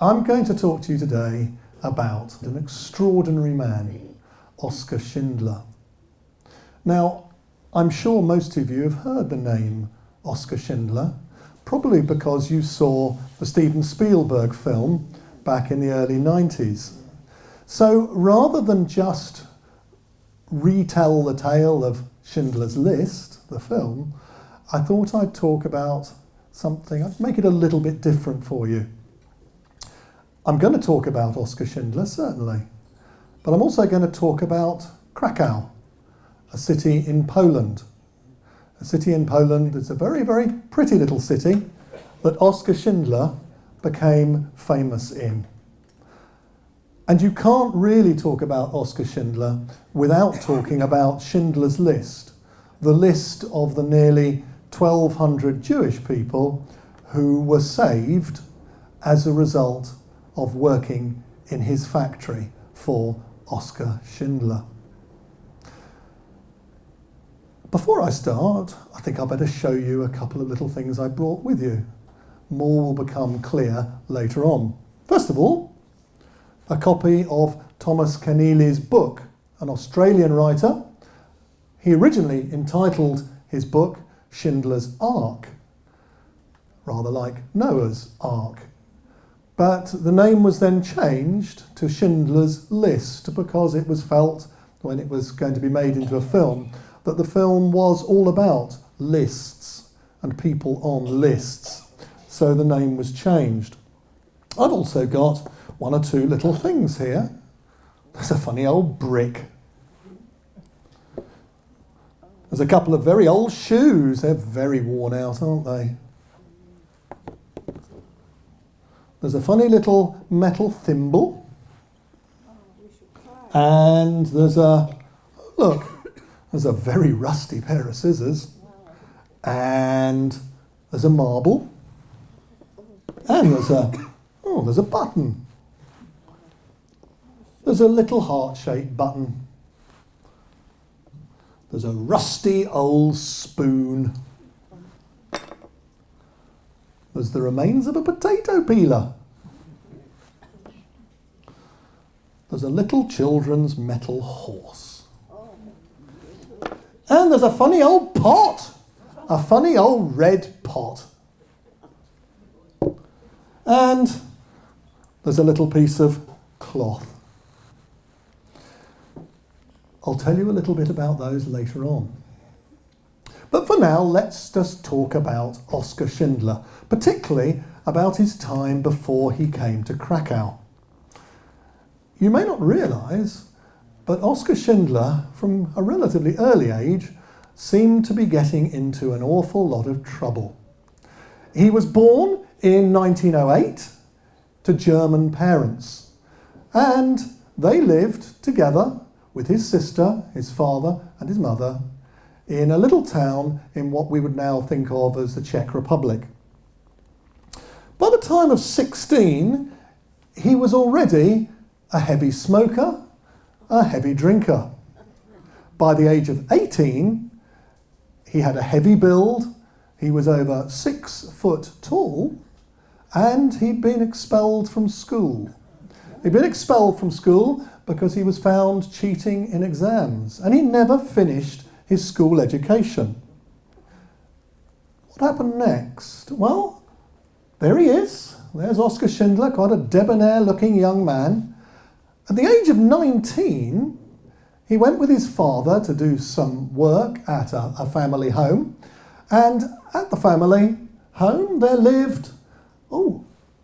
I'm going to talk to you today about an extraordinary man, Oskar Schindler. Now, I'm sure most of you have heard the name Oskar Schindler, probably because you saw the Steven Spielberg film back in the early 90s. So rather than just retell the tale of Schindler's List, the film, I thought I'd talk about something, I'd make it a little bit different for you. I'm going to talk about Oskar Schindler, certainly, but I'm also going to talk about Krakow, a city in Poland. A city in Poland that's a very, very pretty little city that Oskar Schindler became famous in. And you can't really talk about Oskar Schindler without talking about Schindler's List, the list of the nearly 1,200 Jewish people who were saved as a result of working in his factory for Oskar Schindler. Before I start, I think I better show you a couple of little things I brought with you. More will become clear later on. First of all, a copy of Thomas Keneally's book, an Australian writer. He originally entitled his book Schindler's Ark, rather like Noah's Ark. But the name was then changed to Schindler's List because it was felt, when it was going to be made into a film, that the film was all about lists and people on lists. So the name was changed. I've also got one or two little things here. There's a funny old brick. There's a couple of very old shoes. They're very worn out, aren't they? There's a funny little metal thimble. And there's a very rusty pair of scissors. And there's a marble. And there's a button. There's a little heart-shaped button. There's a rusty old spoon. There's the remains of a potato peeler. There's a little children's metal horse. And there's a funny old pot. A funny old red pot. And there's a little piece of cloth. I'll tell you a little bit about those later on. But for now, let's just talk about Oskar Schindler, particularly about his time before he came to Krakow. You may not realise, but Oskar Schindler, from a relatively early age, seemed to be getting into an awful lot of trouble. He was born in 1908 to German parents, and they lived together with his sister, his father and his mother in a little town in what we would now think of as the Czech Republic. By the time of 16, he was already a heavy smoker, a heavy drinker. By the age of 18, he had a heavy build, he was over 6 foot tall, and he'd been expelled from school. He'd been expelled from school because he was found cheating in exams, and he never finished his school education. What happened next? Well, there he is. There's Oskar Schindler, quite a debonair-looking young man. At the age of 19, he went with his father to do some work at a family home, and at the family home there lived,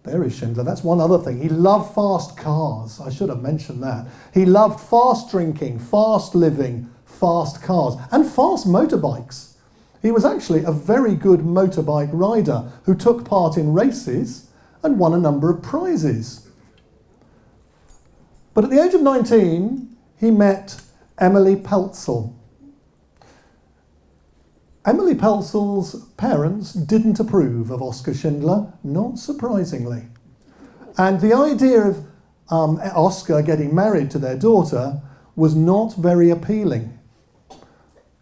there is Schindler. That's one other thing. He loved fast cars. I should have mentioned that. He loved fast drinking, fast living, fast cars, and fast motorbikes. He was actually a very good motorbike rider who took part in races and won a number of prizes. But at the age of 19, he met Emily Pelzel. Emily Pelzel's parents didn't approve of Oskar Schindler, not surprisingly. And the idea of Oskar getting married to their daughter was not very appealing.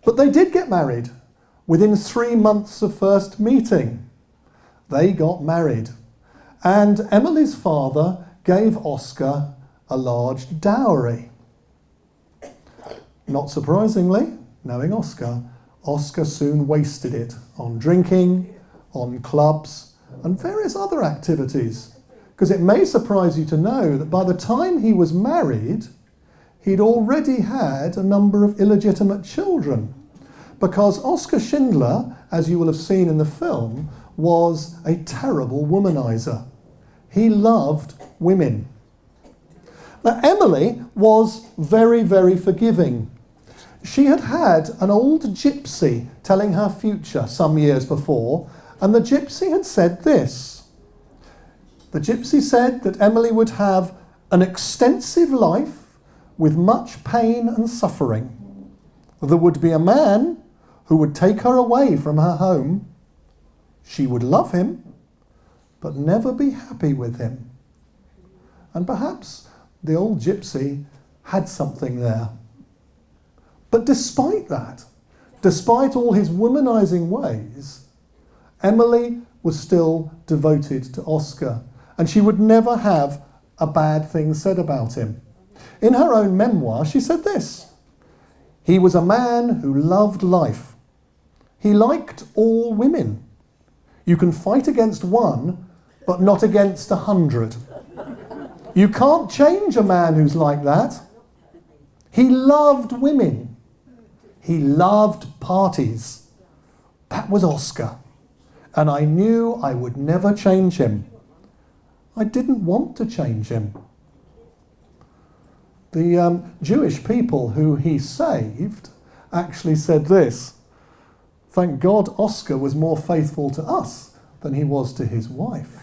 But they did get married within 3 months of first meeting. They got married. And Emily's father gave Oskar a large dowry. Not surprisingly, knowing Oskar, Oskar soon wasted it on drinking, on clubs, and various other activities. Because it may surprise you to know that by the time he was married, he'd already had a number of illegitimate children. Because Oskar Schindler, as you will have seen in the film, was a terrible womanizer. He loved women. Now, Emily was very, very forgiving. She had had an old gypsy telling her future some years before, and the gypsy had said this. The gypsy said that Emily would have an extensive life with much pain and suffering. There would be a man who would take her away from her home. She would love him, but never be happy with him. And perhaps the old gypsy had something there. But despite that, despite all his womanizing ways, Emily was still devoted to Oskar, and she would never have a bad thing said about him. In her own memoir, she said this: "He was a man who loved life. He liked all women. You can fight against one, but not against 100. You can't change a man who's like that. He loved women. He loved parties. That was Oskar. And I knew I would never change him. I didn't want to change him." The Jewish people who he saved actually said this: "Thank God Oskar was more faithful to us than he was to his wife."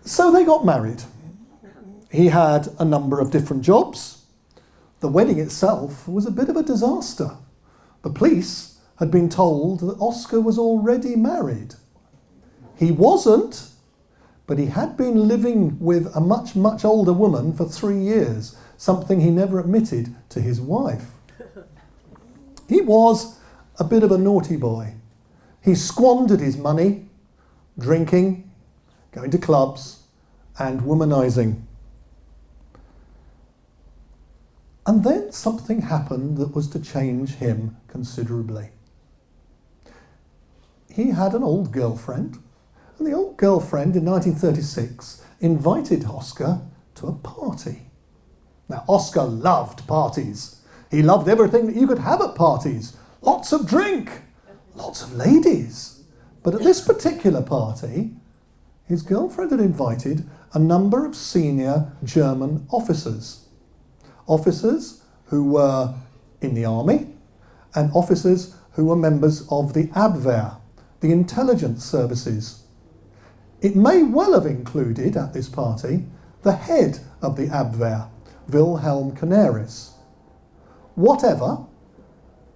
So they got married. He had a number of different jobs. The wedding itself was a bit of a disaster. The police had been told that Oskar was already married. He wasn't, but he had been living with a much, much older woman for 3 years, something he never admitted to his wife. He was a bit of a naughty boy. He squandered his money, drinking, going to clubs, and womanizing. And then something happened that was to change him considerably. He had an old girlfriend, and the old girlfriend in 1936 invited Oskar to a party. Now, Oskar loved parties. He loved everything that you could have at parties. Lots of drink, lots of ladies. But at this particular party, his girlfriend had invited a number of senior German officers. Officers who were in the army, and officers who were members of the Abwehr, the intelligence services. It may well have included, at this party, the head of the Abwehr, Wilhelm Canaris. Whatever,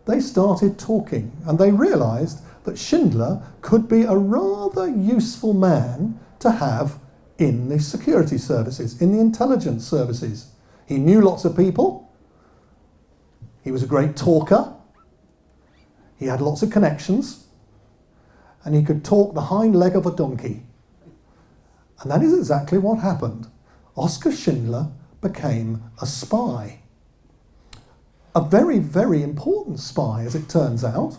they started talking, and they realised that Schindler could be a rather useful man to have in the security services, in the intelligence services. He knew lots of people. He was a great talker. He had lots of connections. And he could talk the hind leg of a donkey. And that is exactly what happened. Oskar Schindler became a spy. A very, very important spy, as it turns out.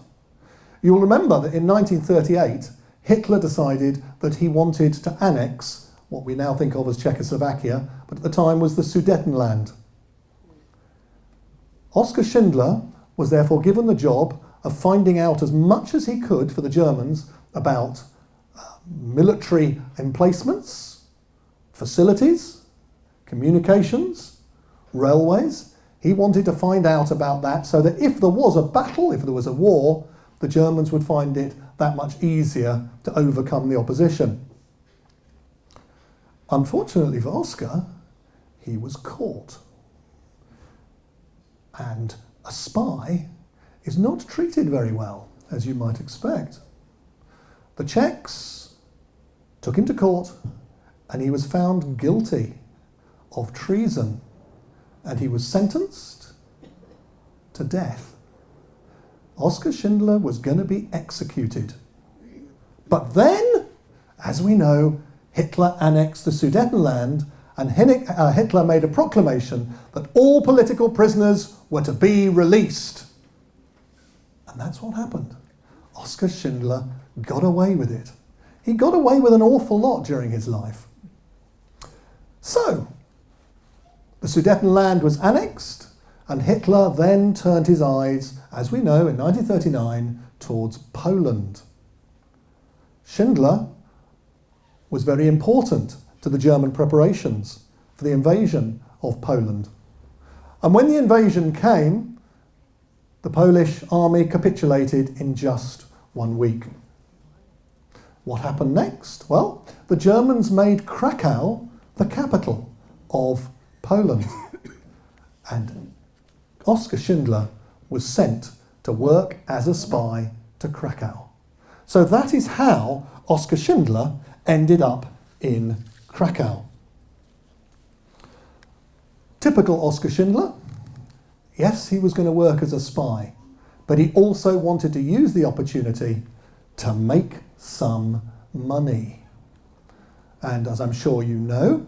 You'll remember that in 1938, Hitler decided that he wanted to annex what we now think of as Czechoslovakia, but at the time was the Sudetenland. Oskar Schindler was therefore given the job of finding out as much as he could for the Germans about military emplacements, facilities, communications, railways. He wanted to find out about that so that if there was a battle, if there was a war, the Germans would find it that much easier to overcome the opposition. Unfortunately for Oskar, he was caught. And a spy is not treated very well, as you might expect. The Czechs took him to court, and he was found guilty of treason, and he was sentenced to death. Oskar Schindler was going to be executed. But then, as we know, Hitler annexed the Sudetenland, and Hitler made a proclamation that all political prisoners were to be released. And that's what happened. Oskar Schindler got away with it. He got away with an awful lot during his life. So, the Sudetenland was annexed, and Hitler then turned his eyes, as we know, in 1939, towards Poland. Schindler was very important to the German preparations for the invasion of Poland. And when the invasion came, the Polish army capitulated in just 1 week. What happened next? Well, the Germans made Krakow the capital of Poland. And Oskar Schindler was sent to work as a spy to Krakow. So that is how Oskar Schindler ended up in Krakow. Typical Oskar Schindler. Yes, he was going to work as a spy, but he also wanted to use the opportunity to make some money. And as I'm sure you know,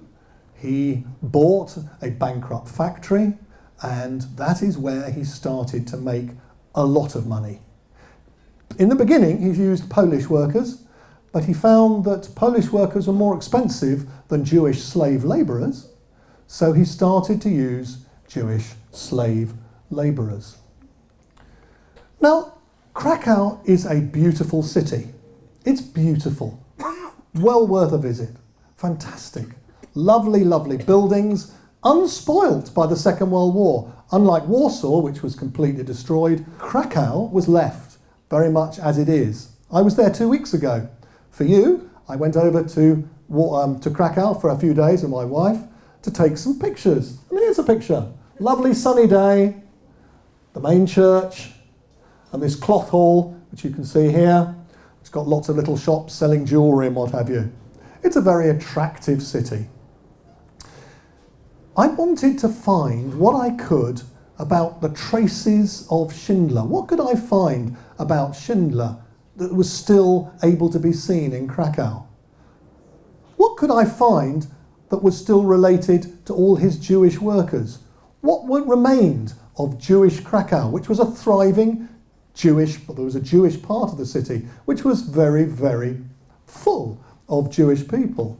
he bought a bankrupt factory, and that is where he started to make a lot of money. In the beginning, he used Polish workers, but he found that Polish workers were more expensive than Jewish slave labourers, so he started to use Jewish slave labourers. Now, Krakow is a beautiful city. It's beautiful, well worth a visit, fantastic, lovely, lovely buildings, unspoilt by the Second World War. Unlike Warsaw, which was completely destroyed, Krakow was left very much as it is. I was there 2 weeks ago. For you, I went over to Krakow for a few days with my wife to take some pictures. And here's a picture. Lovely sunny day, the main church, and this cloth hall, which you can see here. It's got lots of little shops selling jewellery and what have you. It's a very attractive city. I wanted to find what I could about the traces of Schindler. What could I find about Schindler that was still able to be seen in Krakow? What could I find that was still related to all his Jewish workers? What remained of Jewish Krakow, which was a thriving Jewish, but there was a Jewish part of the city, which was very, very full of Jewish people.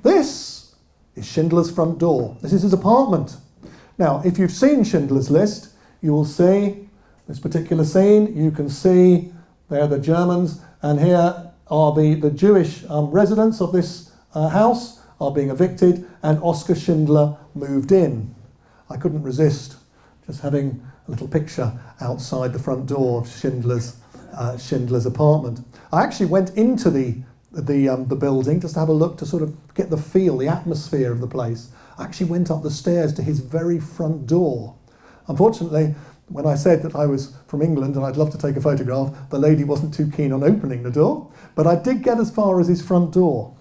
This is Schindler's front door. This is his apartment. Now, if you've seen Schindler's List, you will see this particular scene. You can see there the Germans, and here are the Jewish residents of this house are being evicted, and Oskar Schindler moved in. I couldn't resist just having a little picture outside the front door of Schindler's apartment. I actually went into the building just to have a look, to sort of get the feel, the atmosphere of the place. I actually went up the stairs to his very front door. Unfortunately, when I said that I was from England and I'd love to take a photograph, the lady wasn't too keen on opening the door, but I did get as far as his front door.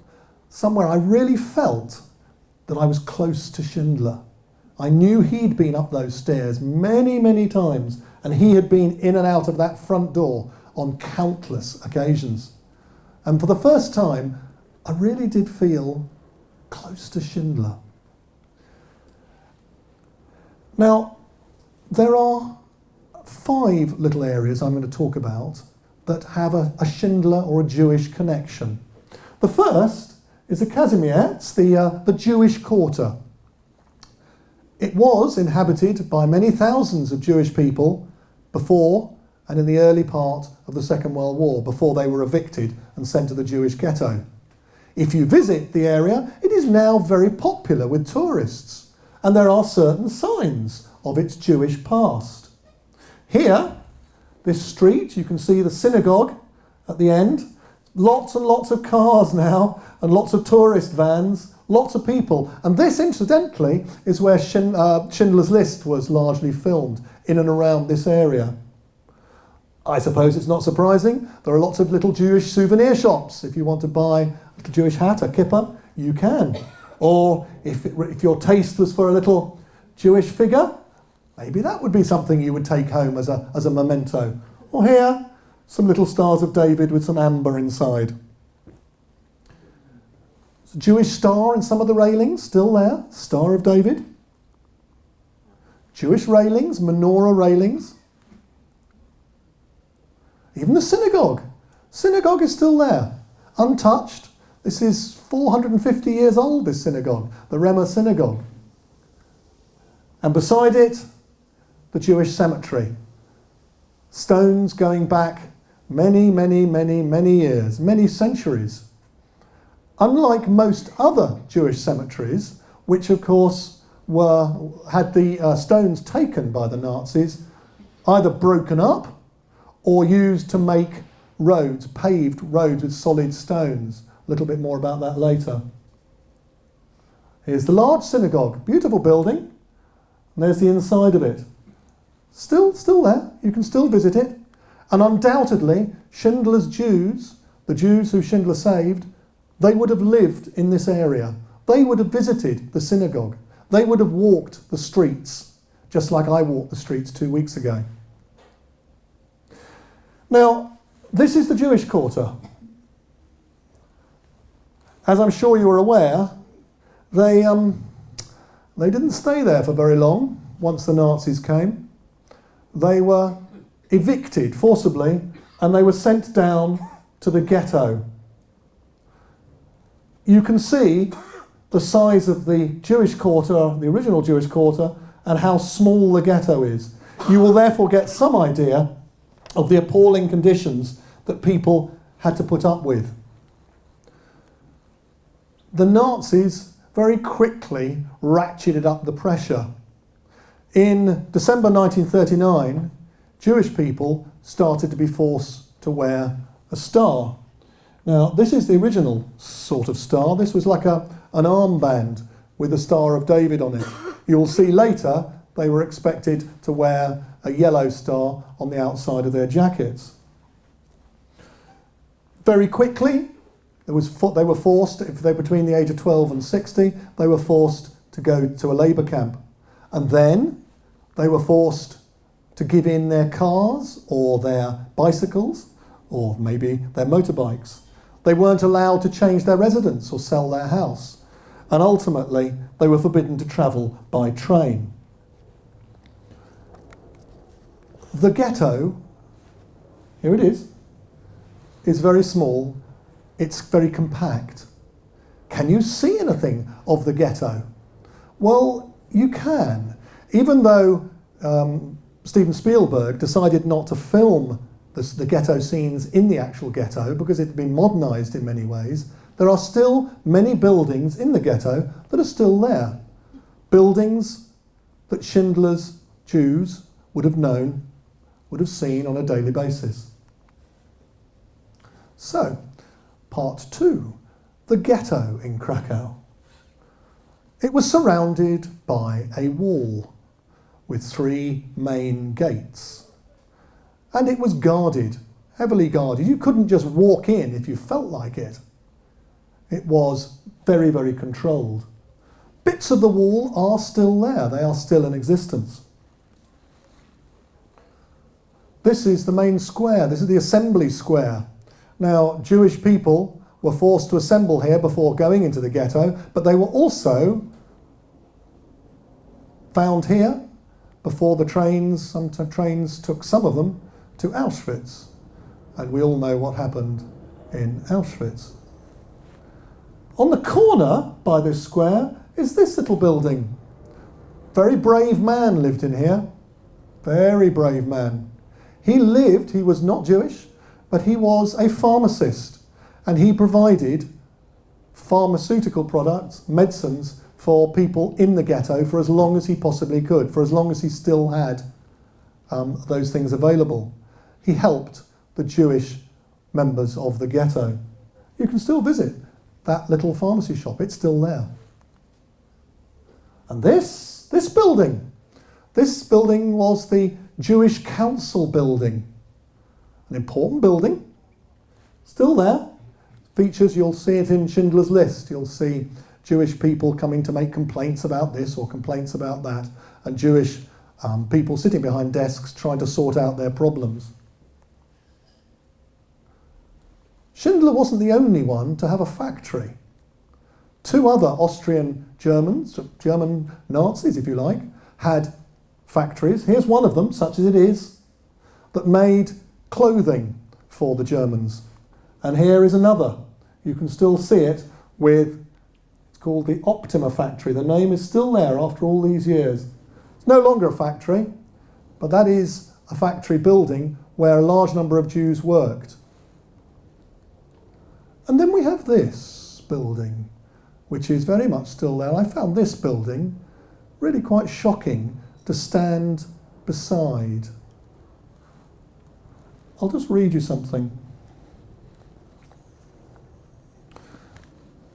Somewhere I really felt that I was close to Schindler. I knew he'd been up those stairs many, many times, and he had been in and out of that front door on countless occasions. And for the first time, I really did feel close to Schindler. Now, there are 5 little areas I'm going to talk about that have a Schindler or a Jewish connection. The first is the Kazimierz, the Jewish quarter. It was inhabited by many thousands of Jewish people before and in the early part of the Second World War, before they were evicted and sent to the Jewish ghetto. If you visit the area, it is now very popular with tourists, and there are certain signs of its Jewish past. Here, this street, you can see the synagogue at the end. Lots and lots of cars now, and lots of tourist vans, lots of people. And this, incidentally, is where Schindler's List was largely filmed, in and around this area. I suppose it's not surprising. There are lots of little Jewish souvenir shops. If you want to buy a little Jewish hat, a kippah, you can. Or if your taste was for a little Jewish figure, maybe that would be something you would take home as a memento. Or here, Some little stars of David with some amber inside. There's a Jewish star in some of the railings, still there, Star of David. Jewish railings, menorah railings. Even the synagogue. Synagogue is still there, untouched. This is 450 years old, this synagogue, the Rema synagogue. And beside it, the Jewish cemetery. Stones going back many, many, many, many years, many centuries. Unlike most other Jewish cemeteries, which of course had the stones taken by the Nazis, either broken up or used to make roads, paved roads with solid stones. A little bit more about that later. Here's the large synagogue, beautiful building, and there's the inside of it. Still there, you can still visit it. And undoubtedly, Schindler's Jews, the Jews who Schindler saved, they would have lived in this area. They would have visited the synagogue. They would have walked the streets, just like I walked the streets 2 weeks ago. Now, this is the Jewish quarter. As I'm sure you are aware, they didn't stay there for very long once the Nazis came. They were evicted forcibly and they were sent down to the ghetto. You can see the size of the Jewish quarter, the original Jewish quarter, and how small the ghetto is. You will therefore get some idea of the appalling conditions that people had to put up with. The Nazis very quickly ratcheted up the pressure. In December 1939, Jewish people started to be forced to wear a star. Now, this is the original sort of star. This was like an armband with the Star of David on it. You'll see later they were expected to wear a yellow star on the outside of their jackets. Very quickly, they were forced, if they were between the age of 12 and 60, they were forced to go to a labour camp. And then they were forced to give in their cars or their bicycles or maybe their motorbikes. They weren't allowed to change their residence or sell their house. And ultimately, they were forbidden to travel by train. The ghetto, here it is very small. It's very compact. Can you see anything of the ghetto? Well, you can. Even though Steven Spielberg decided not to film the ghetto scenes in the actual ghetto because it had been modernised in many ways, there are still many buildings in the ghetto that are still there. Buildings that Schindler's Jews would have known, would have seen on a daily basis. So, Part 2, the ghetto in Krakow. It was surrounded by a wall with 3 main gates. And it was guarded, heavily guarded. You couldn't just walk in if you felt like it. It was very, very controlled. Bits of the wall are still there. They are still in existence. This is the main square. This is the assembly square. Now, Jewish people were forced to assemble here before going into the ghetto, but they were also found here before the trains, some trains took some of them to Auschwitz. And we all know what happened in Auschwitz. On the corner by this square is this little building. Very brave man lived in here. Very brave man. He was not Jewish, but he was a pharmacist, and he provided pharmaceutical products, medicines, for people in the ghetto for as long as he possibly could, for as long as he still had those things available. He helped the Jewish members of the ghetto. You can still visit that little pharmacy shop, it's still there. And this building was the Jewish Council building. An important building, still there. Features, you'll see it in Schindler's List. You'll see Jewish people coming to make complaints about this or complaints about that, and Jewish people sitting behind desks trying to sort out their problems. Schindler wasn't the only one to have a factory. Two other Austrian Germans, German Nazis if you like, had factories. Here's one of them, such as it is, that made clothing for the Germans. And here is another. You can still see it with, it's called the Optima factory. The name is still there after all these years. It's no longer a factory, but that is a factory building where a large number of Jews worked. And then we have this building, which is very much still there. I found this building really quite shocking to stand beside. I'll just read you something.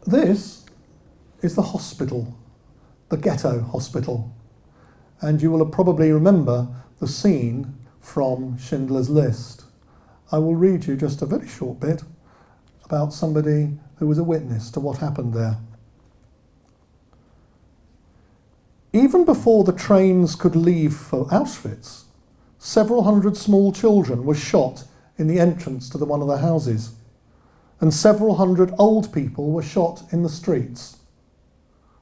This is the hospital, the ghetto hospital. And you will probably remember the scene from Schindler's List. I will read you just a very short bit about somebody who was a witness to what happened there. Even before the trains could leave for Auschwitz, several hundred small children were shot in the entrance to one of the houses, and several hundred old people were shot in the streets.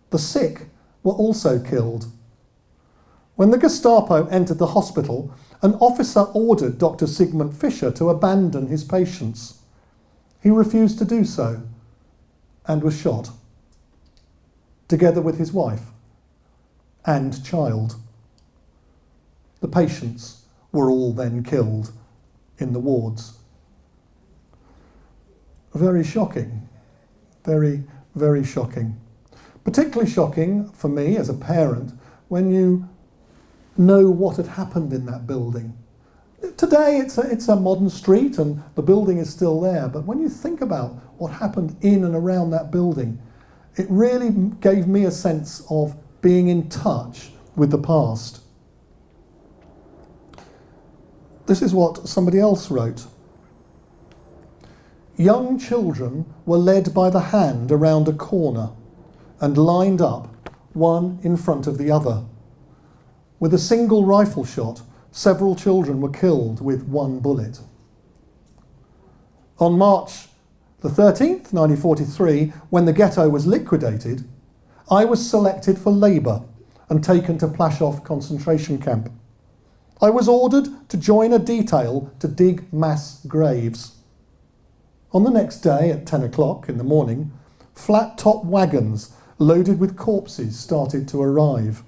The sick were also killed. When the Gestapo entered the hospital, an officer ordered Dr. Sigmund Fischer to abandon his patients. He refused to do so and was shot, together with his wife and child. The patients were all then killed in the wards. Very shocking, very, very shocking. Particularly shocking for me as a parent when you know what had happened in that building. Today it's a modern street and the building is still there, but when you think about what happened in and around that building, it really gave me a sense of being in touch with the past. This is what somebody else wrote. Young children were led by the hand around a corner and lined up, one in front of the other. With a single rifle shot, several children were killed with one bullet. On March the 13th, 1943, when the ghetto was liquidated, I was selected for labour and taken to Plaszow concentration camp. I was ordered to join a detail to dig mass graves. On the next day at 10 o'clock in the morning, flat-top wagons loaded with corpses started to arrive.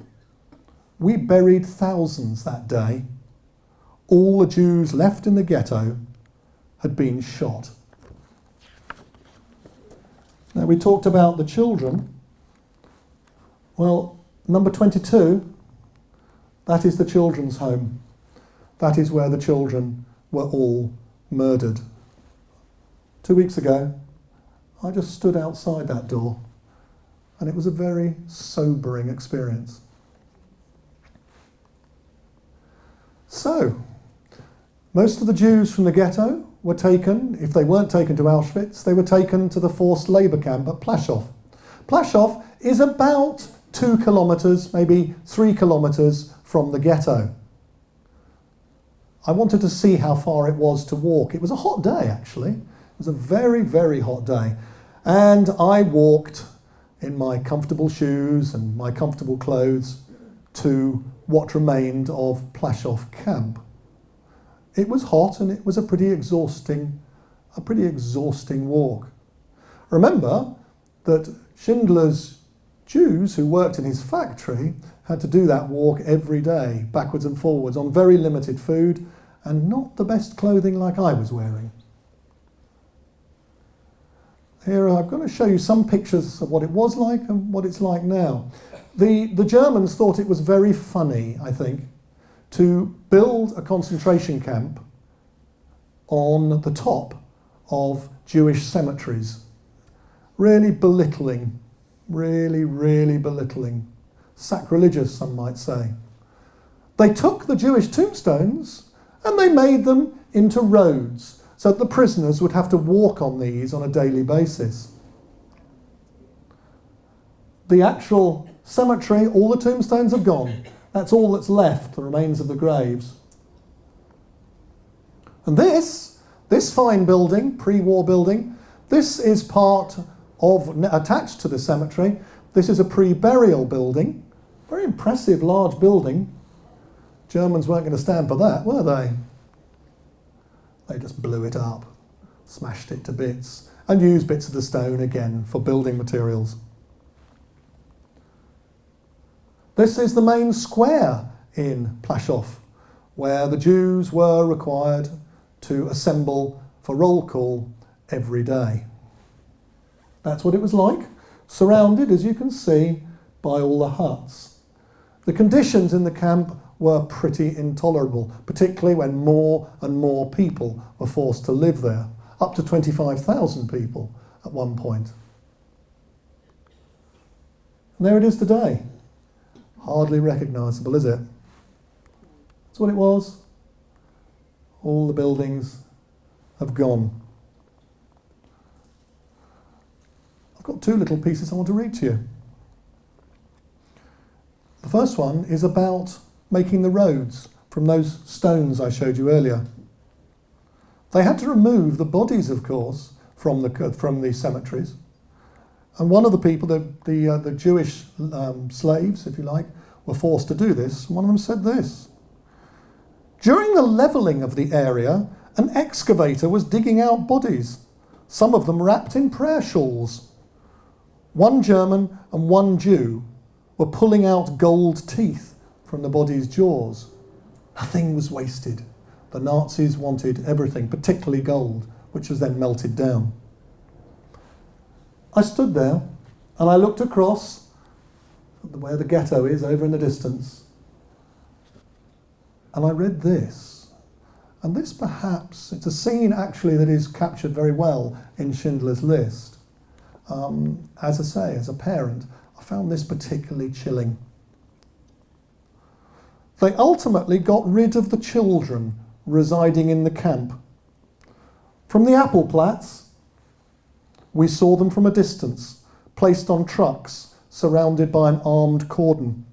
We buried thousands that day. All the Jews left in the ghetto had been shot. Now we talked about the children. Well, number 22, that is the children's home. That is where the children were all murdered. 2 weeks ago, I just stood outside that door, and it was a very sobering experience. So, most of the Jews from the ghetto were taken, if they weren't taken to Auschwitz, they were taken to the forced labour camp at Plaszow. Plaszow is about 2 kilometres, maybe 3 kilometres from the ghetto. I wanted to see how far it was to walk. It was a hot day, actually. It was a very, very hot day. And I walked in my comfortable shoes and my comfortable clothes to what remained of Plaszow camp. It was hot and it was a pretty exhausting walk. Remember that Schindler's Jews who worked in his factory had to do that walk every day, backwards and forwards, on very limited food and not the best clothing like I was wearing. Here I'm going to show you some pictures of what it was like and what it's like now. The Germans thought it was very funny, I think, to build a concentration camp on the top of Jewish cemeteries. Really belittling, really belittling. Sacrilegious, some might say. They took the Jewish tombstones and they made them into roads so that the prisoners would have to walk on these on a daily basis. The actual cemetery, all the tombstones have gone. That's all that's left, the remains of the graves. And this This fine building, pre-war building, this is part of, attached to the cemetery. This is a pre-burial building. Very impressive, large building. Germans weren't going to stand for that, were they? They just blew it up, smashed it to bits, and used bits of the stone again for building materials. This is the main square in Plaszow, where the Jews were required to assemble for roll call every day. That's what it was like, surrounded, as you can see, by all the huts. The conditions in the camp were pretty intolerable, particularly when more and more people were forced to live there, up to 25,000 people at one point. And there it is today. Hardly recognisable, is it? That's what it was. All the buildings have gone. I've got two little pieces I want to read to you. The first one is about making the roads from those stones I showed you earlier. They had to remove the bodies, of course, from the cemeteries. And one of the people, the Jewish slaves, if you like, were forced to do this. One of them said this: "During the levelling of the area, an excavator was digging out bodies, some of them wrapped in prayer shawls. One German and one Jew were pulling out gold teeth from the body's jaws. Nothing was wasted. The Nazis wanted everything, particularly gold, which was then melted down." I stood there and I looked across where the ghetto is over in the distance, and I read this. And this, perhaps, it's a scene actually that is captured very well in Schindler's List. As I say, as a parent, I found this particularly chilling. "They ultimately got rid of the children residing in the camp. From the Appelplatz, we saw them from a distance, placed on trucks, surrounded by an armed cordon.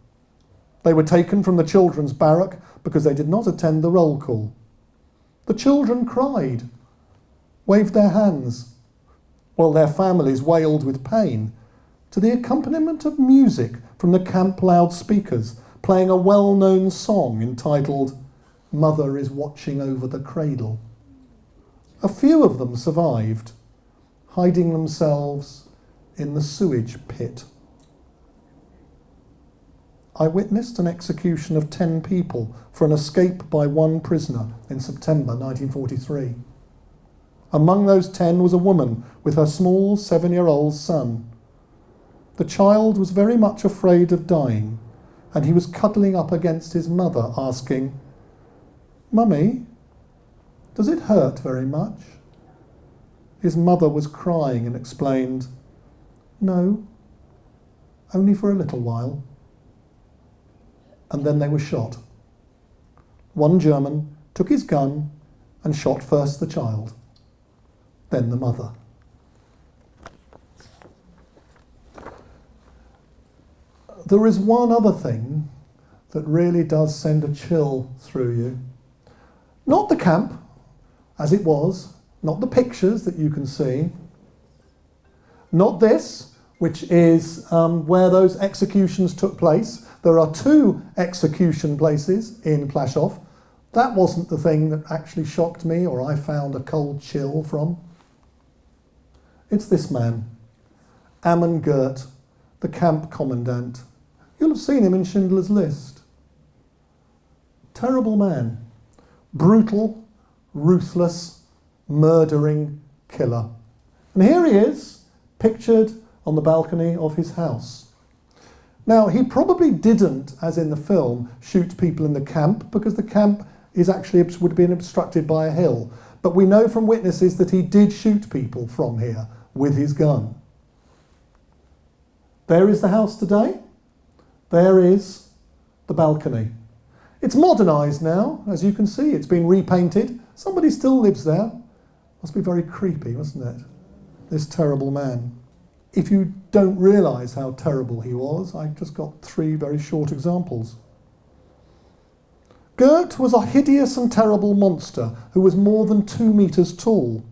They were taken from the children's barrack because they did not attend the roll call. The children cried, waved their hands, while their families wailed with pain, to the accompaniment of music from the camp loudspeakers, playing a well-known song entitled 'Mother is Watching Over the Cradle.' A few of them survived, hiding themselves in the sewage pit. I witnessed an execution of 10 people for an escape by one prisoner in September 1943. Among those 10 was a woman with her small 7-year-old son. The child was very much afraid of dying, and he was cuddling up against his mother, asking, 'Mummy, does it hurt very much?' His mother was crying and explained, 'No, only for a little while.' And then they were shot. One German took his gun and shot first the child, then the mother. There is one other thing that really does send a chill through you. Not the camp, as it was, not the pictures that you can see, not this, which is where those executions took place. There are 2 execution places in Plaszow. That wasn't the thing that actually shocked me or I found a cold chill from. It's this man, Ammon Gert, the camp commandant. You'll have seen him in Schindler's List. Terrible man, brutal, ruthless, murdering killer. And here he is, pictured on the balcony of his house. Now, he probably didn't, as in the film, shoot people in the camp, because the camp is actually would have been obstructed by a hill. But we know from witnesses that he did shoot people from here with his gun. There is the house today. There is the balcony. It's modernised now, as you can see. It's been repainted. Somebody still lives there. Must be very creepy, mustn't it? This terrible man. If you don't realise how terrible he was, I've just got 3 very short examples. Goethe was a hideous and terrible monster who was more than 2 meters tall.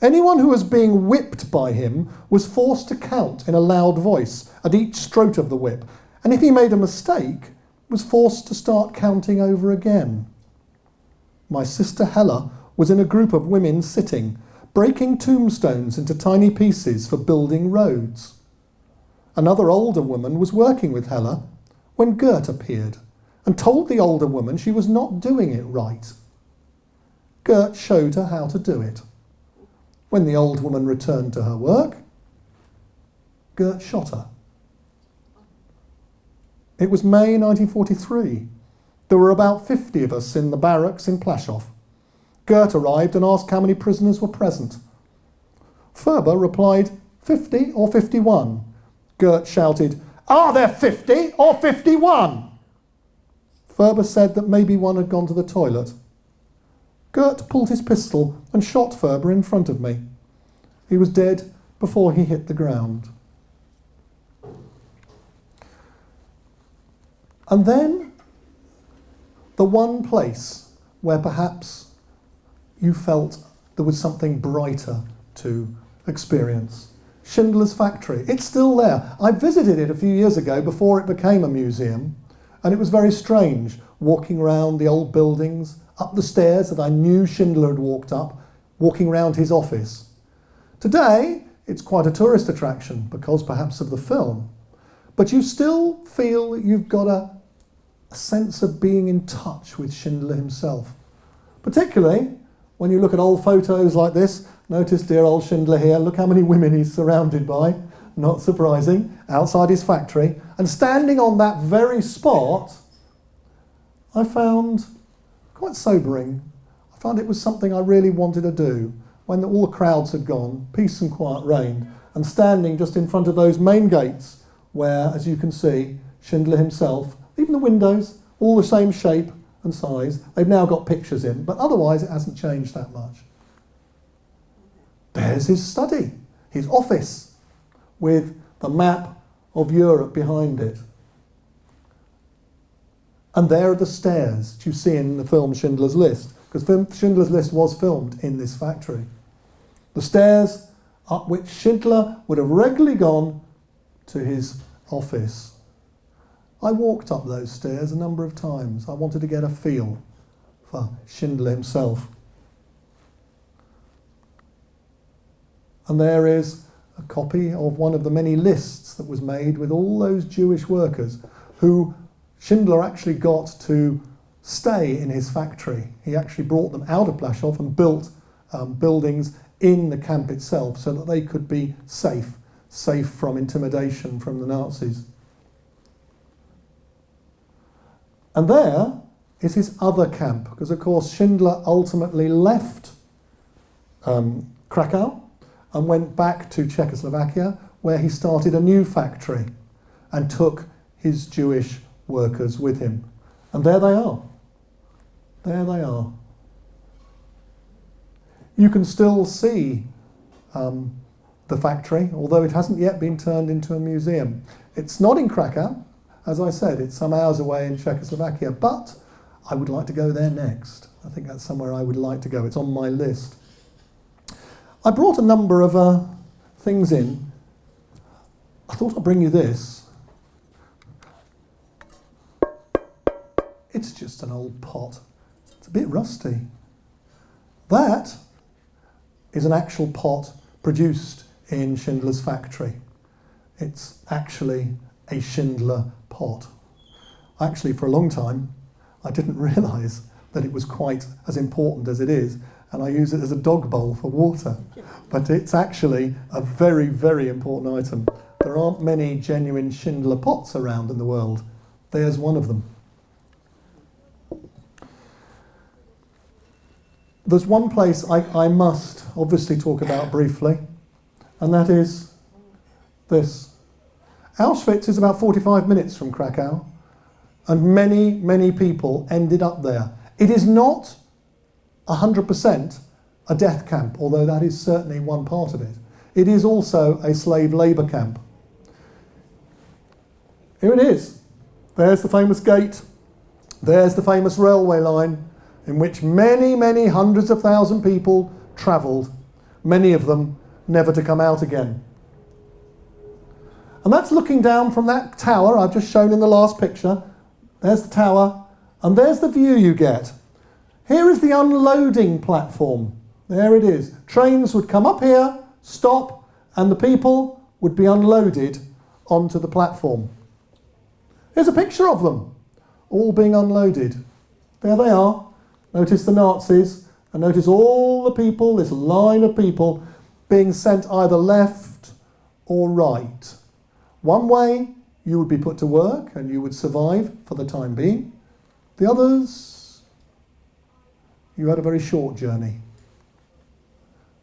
Anyone who was being whipped by him was forced to count in a loud voice at each stroke of the whip, and if he made a mistake, was forced to start counting over again. My sister Hella was in a group of women sitting, breaking tombstones into tiny pieces for building roads. Another older woman was working with Hella when Goethe appeared and told the older woman she was not doing it right. Goethe showed her how to do it. When the old woman returned to her work, Goethe shot her. It was May 1943. There were about 50 of us in the barracks in Plaszow. Goethe arrived and asked how many prisoners were present. Ferber replied, 50 or 51. Goethe shouted, "Are there 50 or 51?" Ferber said that maybe one had gone to the toilet. Goethe pulled his pistol and shot Ferber in front of me. He was dead before he hit the ground. And then, the one place where perhaps you felt there was something brighter to experience. Schindler's factory. It's still there. I visited it a few years ago before it became a museum, and it was very strange walking around the old buildings, up the stairs that I knew Schindler had walked up, walking around his office. Today, it's quite a tourist attraction because perhaps of the film, but you still feel that you've got a sense of being in touch with Schindler himself. Particularly when you look at old photos like this. Notice dear old Schindler here. Look how many women he's surrounded by. Not surprising. Outside his factory. And standing on that very spot, I found quite sobering. I found it was something I really wanted to do when all the crowds had gone, peace and quiet reigned, and standing just in front of those main gates where, as you can see, Schindler himself, even the windows, all the same shape and size. They've now got pictures in, but otherwise it hasn't changed that much. There's his study, his office, with the map of Europe behind it. And there are the stairs that you see in the film Schindler's List, because Schindler's List was filmed in this factory. The stairs up which Schindler would have regularly gone to his office. I walked up those stairs a number of times. I wanted to get a feel for Schindler himself. And there is a copy of one of the many lists that was made with all those Jewish workers who Schindler actually got to stay in his factory. He actually brought them out of Plaszow and built buildings in the camp itself so that they could be safe from intimidation from the Nazis. And there is his other camp, because of course Schindler ultimately left Krakow and went back to Czechoslovakia, where he started a new factory and took his Jewish workers with him. And there they are. There they are. You can still see the factory, although it hasn't yet been turned into a museum. It's not in Krakow. As I said, it's some hours away in Czechoslovakia, but I would like to go there next. I think that's somewhere I would like to go. It's on my list. I brought a number of things in. I thought I'd bring you this. It's just an old pot. It's a bit rusty. That is an actual pot produced in Schindler's factory. It's actually a Schindler pot. Actually, for a long time, I didn't realise that it was quite as important as it is, and I use it as a dog bowl for water. But it's actually a very, very important item. There aren't many genuine Schindler pots around in the world. There's one of them. There's one place I must obviously talk about briefly, and that is this. Auschwitz is about 45 minutes from Krakow, and many, many people ended up there. It is not 100% a death camp, although that is certainly one part of it. It is also a slave labour camp. Here it is. There's the famous gate. There's the famous railway line in which many, many hundreds of thousand people travelled, many of them never to come out again. And that's looking down from that tower I've just shown in the last picture. There's the tower, and there's the view you get. Here is the unloading platform. There it is. Trains would come up here, stop, and the people would be unloaded onto the platform. Here's a picture of them, all being unloaded. There they are. Notice the Nazis, and notice all the people, this line of people, being sent either left or right. One way, you would be put to work and you would survive for the time being. The others, you had a very short journey.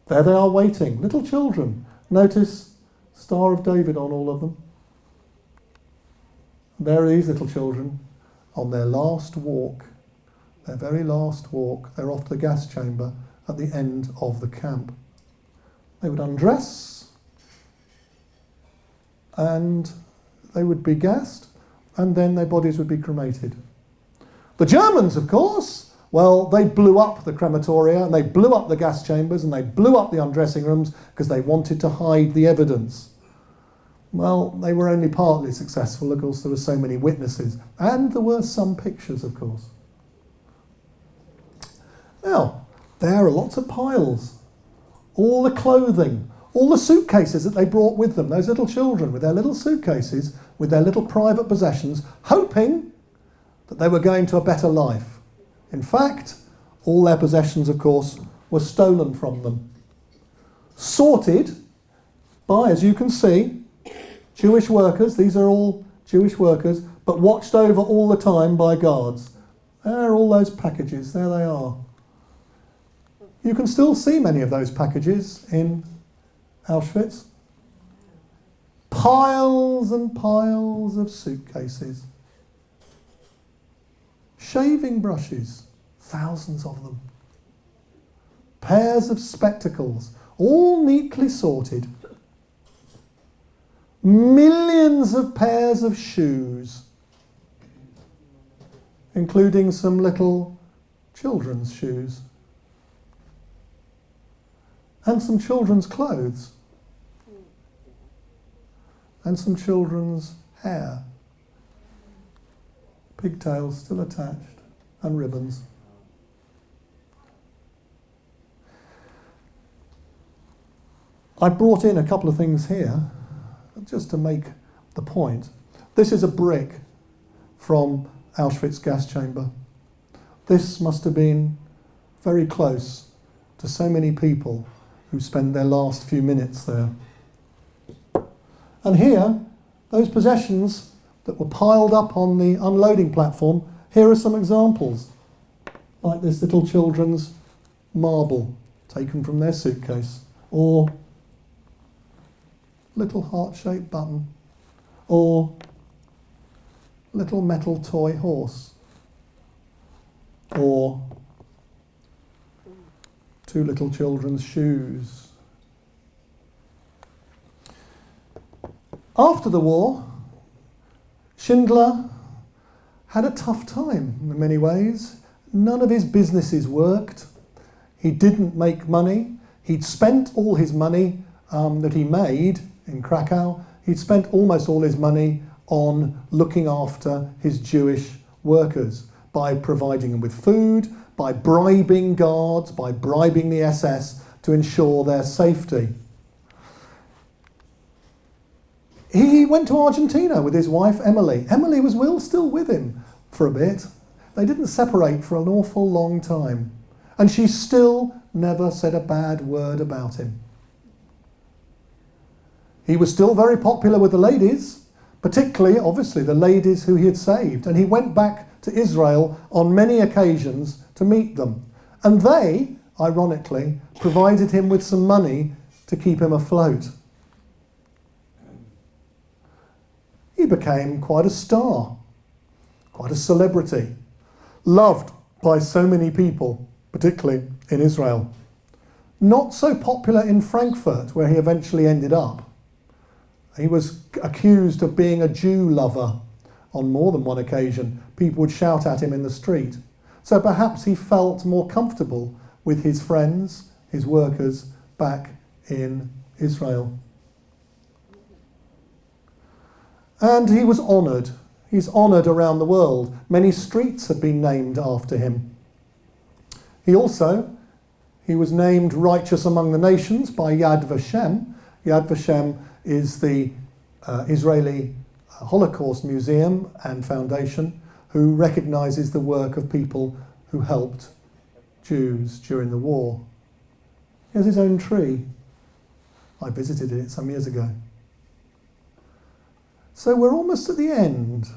There they are waiting, little children. Notice Star of David on all of them. There are these little children on their last walk, their very last walk. They're off to the gas chamber at the end of the camp. They would undress and they would be gassed, and then their bodies would be cremated. The Germans, of course, well, they blew up the crematoria and they blew up the gas chambers and they blew up the undressing rooms because they wanted to hide the evidence. Well, they were only partly successful. Of course, there were so many witnesses, and there were some pictures, of course. Now, there are lots of piles. All the clothing, all the suitcases that they brought with them, those little children with their little suitcases, with their little private possessions, hoping that they were going to a better life. In fact, all their possessions, of course, were stolen from them. Sorted by, as you can see, Jewish workers. These are all Jewish workers, but watched over all the time by guards. There are all those packages. There they are. You can still see many of those packages in Auschwitz. Piles and piles of suitcases. Shaving brushes, thousands of them. Pairs of spectacles, all neatly sorted. Millions of pairs of shoes, including some little children's shoes. And some children's clothes. And some children's hair. Pigtails still attached, and ribbons. I brought in a couple of things here, just to make the point. This is a brick from Auschwitz gas chamber. This must have been very close to so many people who spend their last few minutes there. And here, those possessions that were piled up on the unloading platform, here are some examples, like this little children's marble taken from their suitcase, or little heart-shaped button, or little metal toy horse, or two little children's shoes. After the war, Schindler had a tough time in many ways. None of his businesses worked. He didn't make money. He'd spent all his money that he made in Krakow. He'd spent almost all his money on looking after his Jewish workers by providing them with food, by bribing guards, by bribing the SS to ensure their safety. He went to Argentina with his wife Emily. Emily was still with him for a bit. They didn't separate for an awful long time. And she still never said a bad word about him. He was still very popular with the ladies, particularly, obviously, the ladies who he had saved. And he went back to Israel on many occasions to meet them. And they, ironically, provided him with some money to keep him afloat. He became quite a star, quite a celebrity, loved by so many people, particularly in Israel. Not so popular in Frankfurt, where he eventually ended up. He was accused of being a Jew lover On more than one occasion, people would shout at him in the street. So perhaps he felt more comfortable with his friends, his workers, back in Israel. And he was honoured. He's honoured around the world. Many streets have been named after him. He was named righteous among the nations by Yad Vashem. Yad Vashem is the Israeli Holocaust Museum and Foundation who recognises the work of people who helped Jews during the war. He has his own tree. I visited it some years ago. So we're almost at the end,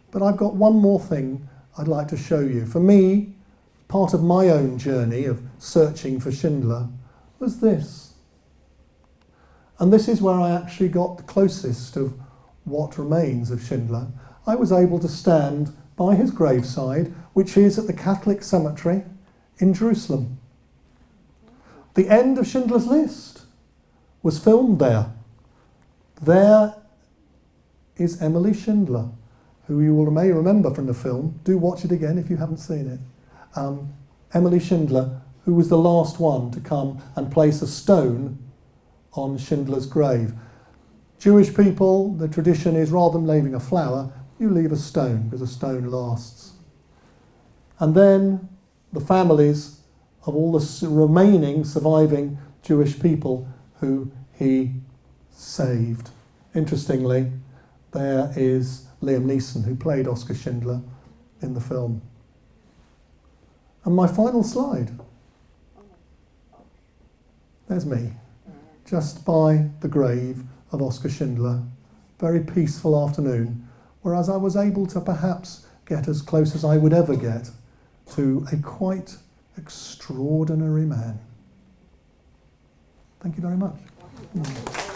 but I've got one more thing I'd like to show you. For me, part of my own journey of searching for Schindler was this. And this is where I actually got the closest of what remains of Schindler. I was able to stand by his graveside, which is at the Catholic cemetery in Jerusalem. The end of Schindler's List was filmed there. There is Emily Schindler, who you may remember from the film. Do watch it again if you haven't seen it. Emily Schindler, who was the last one to come and place a stone on Schindler's grave. Jewish people, the tradition is rather than leaving a flower, you leave a stone, because a stone lasts. And then the families of all the remaining surviving Jewish people who he saved. Interestingly, there is Liam Neeson, who played Oskar Schindler in the film. And my final slide. There's me, just by the grave of Oskar Schindler. Very peaceful afternoon, whereas I was able to perhaps get as close as I would ever get to a quite extraordinary man. Thank you very much.